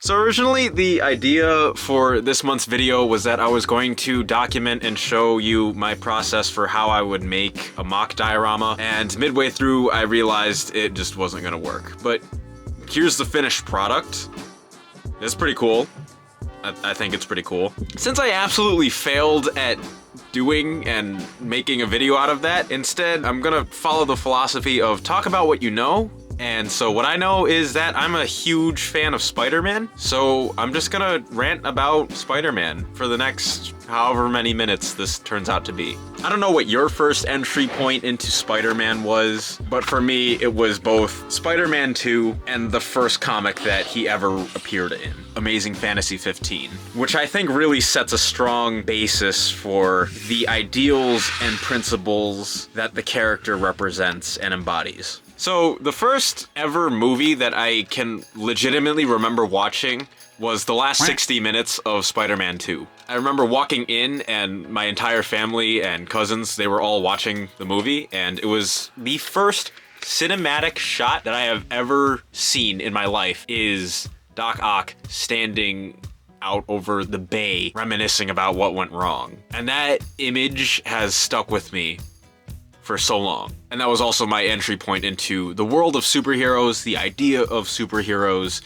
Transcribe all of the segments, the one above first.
So originally, the idea for this month's video was that I was going to document and show you my process for how I would make a mock diorama, and midway through I realized it just wasn't gonna work. But here's the finished product. It's pretty cool. I think it's pretty cool. Since I absolutely failed at doing and making a video out of that, instead I'm gonna follow the philosophy of talk about what you know. And so what I know is that I'm a huge fan of Spider-Man, so I'm just gonna rant about Spider-Man for the next however many minutes this turns out to be. I don't know what your first entry point into Spider-Man was, but for me it was both Spider-Man 2 and the first comic that he ever appeared in, Amazing Fantasy 15, which I think really sets a strong basis for the ideals and principles that the character represents and embodies. So the first ever movie that I can legitimately remember watching was the last 60 minutes of Spider-Man 2. I remember walking in and my entire family and cousins, they were all watching the movie, and it was the first cinematic shot that I have ever seen in my life is Doc Ock standing out over the bay reminiscing about what went wrong. And that image has stuck with me for so long. And that was also my entry point into the world of superheroes, the idea of superheroes,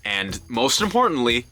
and most importantly,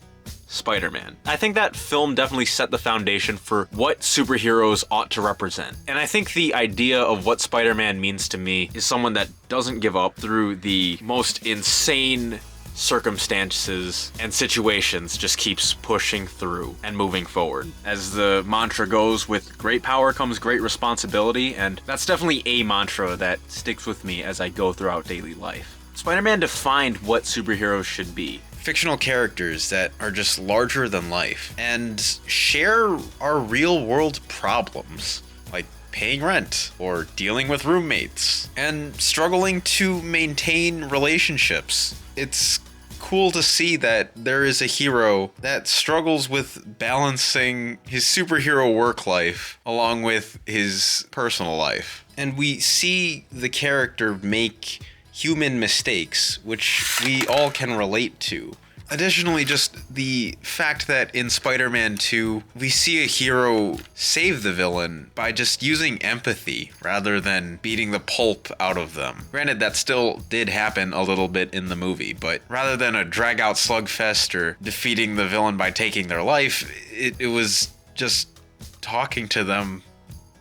Spider-Man. I think that film definitely set the foundation for what superheroes ought to represent. And I think the idea of what Spider-Man means to me is someone that doesn't give up through the most insane circumstances and situations, just keeps pushing through and moving forward. As the mantra goes, with great power comes great responsibility, and that's definitely a mantra that sticks with me as I go throughout daily life. Spider-Man defined what superheroes should be. Fictional characters that are just larger than life and share our real world problems, like paying rent or dealing with roommates and struggling to maintain relationships. It's cool to see that there is a hero that struggles with balancing his superhero work life along with his personal life. And we see the character make human mistakes, which we all can relate to. Additionally, just the fact that in Spider-Man 2, we see a hero save the villain by just using empathy rather than beating the pulp out of them. Granted, that still did happen a little bit in the movie, but rather than a drag-out slugfest or defeating the villain by taking their life, it was just talking to them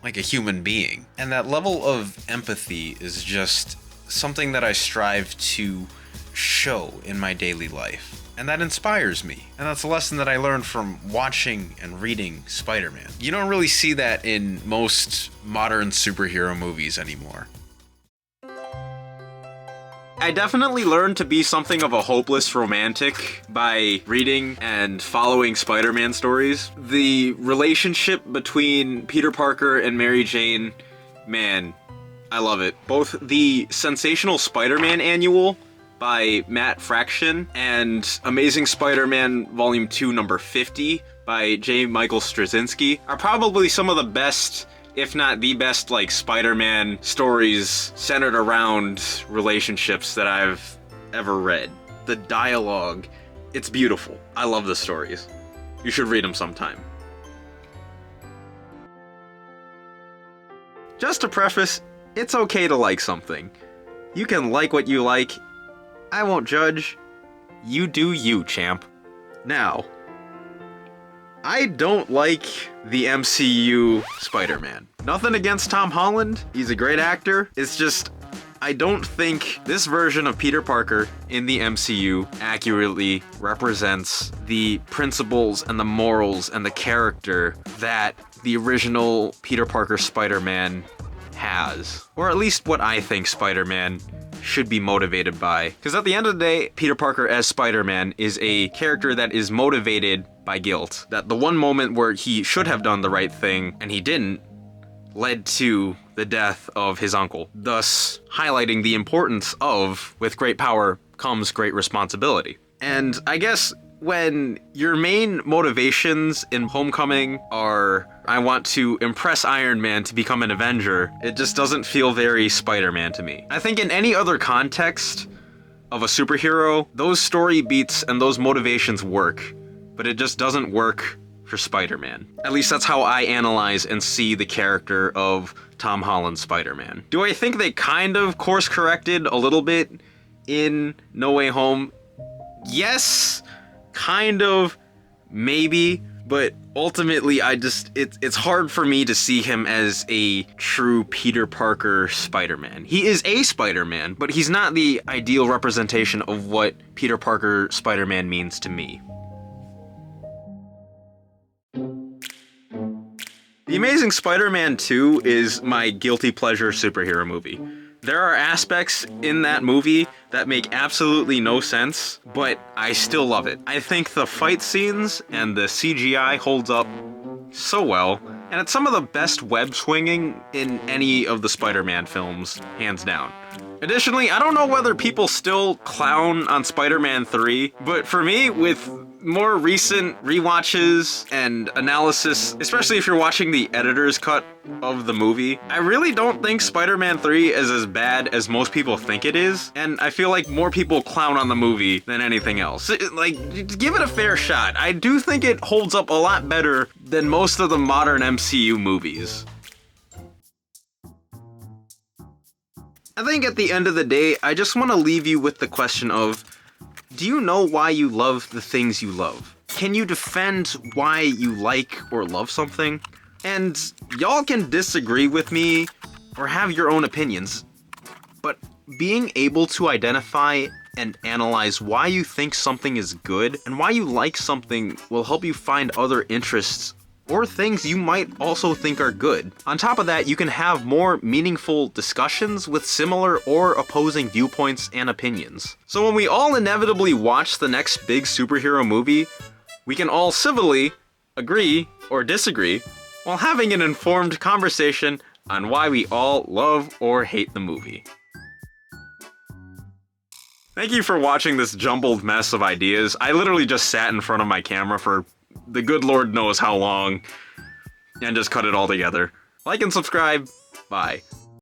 like a human being. And that level of empathy is just something that I strive to show in my daily life. And that inspires me. And that's a lesson that I learned from watching and reading Spider-Man. You don't really see that in most modern superhero movies anymore. I definitely learned to be something of a hopeless romantic by reading and following Spider-Man stories. The relationship between Peter Parker and Mary Jane, man, I love it. Both the Sensational Spider-Man annual by Matt Fraction and Amazing Spider-Man Volume 2 number 50 by J. Michael Straczynski are probably some of the best, if not the best, like Spider-Man stories centered around relationships that I've ever read. The dialogue, it's beautiful. I love the stories. You should read them sometime. Just to preface, it's okay to like something. You can like what you like. I won't judge. You do you, champ. Now, I don't like the MCU Spider-Man. Nothing against Tom Holland. He's a great actor. It's just, I don't think this version of Peter Parker in the MCU accurately represents the principles and the morals and the character that the original Peter Parker Spider-Man has. Or at least what I think Spider-Man should be motivated by. Because at the end of the day, Peter Parker as Spider-Man is a character that is motivated by guilt. That the one moment where he should have done the right thing and he didn't led to the death of his uncle, thus highlighting the importance of, with great power comes great responsibility. And I guess when your main motivations in Homecoming are, I want to impress Iron Man to become an Avenger, it just doesn't feel very Spider-Man to me. I think in any other context of a superhero, those story beats and those motivations work, but it just doesn't work for Spider-Man. At least that's how I analyze and see the character of Tom Holland's Spider-Man. Do I think they kind of course-corrected a little bit in No Way Home? Yes, kind of, maybe, but ultimately it's hard for me to see him as a true Peter Parker Spider-Man. He is a Spider-Man, but he's not the ideal representation of what Peter Parker Spider-Man means to me. The Amazing Spider-Man 2 is my guilty pleasure superhero movie. There are aspects in that movie that make absolutely no sense, but I still love it. I think the fight scenes and the CGI holds up so well, and it's some of the best web swinging in any of the Spider-Man films, hands down. Additionally, I don't know whether people still clown on Spider-Man 3, but for me, with more recent rewatches and analysis, especially if you're watching the editor's cut of the movie, I really don't think Spider-Man 3 is as bad as most people think it is, and I feel like more people clown on the movie than anything else. Like, give it a fair shot. I do think it holds up a lot better than most of the modern MCU movies. I think at the end of the day, I just want to leave you with the question of, do you know why you love the things you love? Can you defend why you like or love something? And y'all can disagree with me or have your own opinions, but being able to identify and analyze why you think something is good and why you like something will help you find other interests or things you might also think are good. On top of that, you can have more meaningful discussions with similar or opposing viewpoints and opinions. So when we all inevitably watch the next big superhero movie, we can all civilly agree or disagree while having an informed conversation on why we all love or hate the movie. Thank you for watching this jumbled mess of ideas. I literally just sat in front of my camera for the good Lord knows how long, and just cut it all together. Like and subscribe. Bye.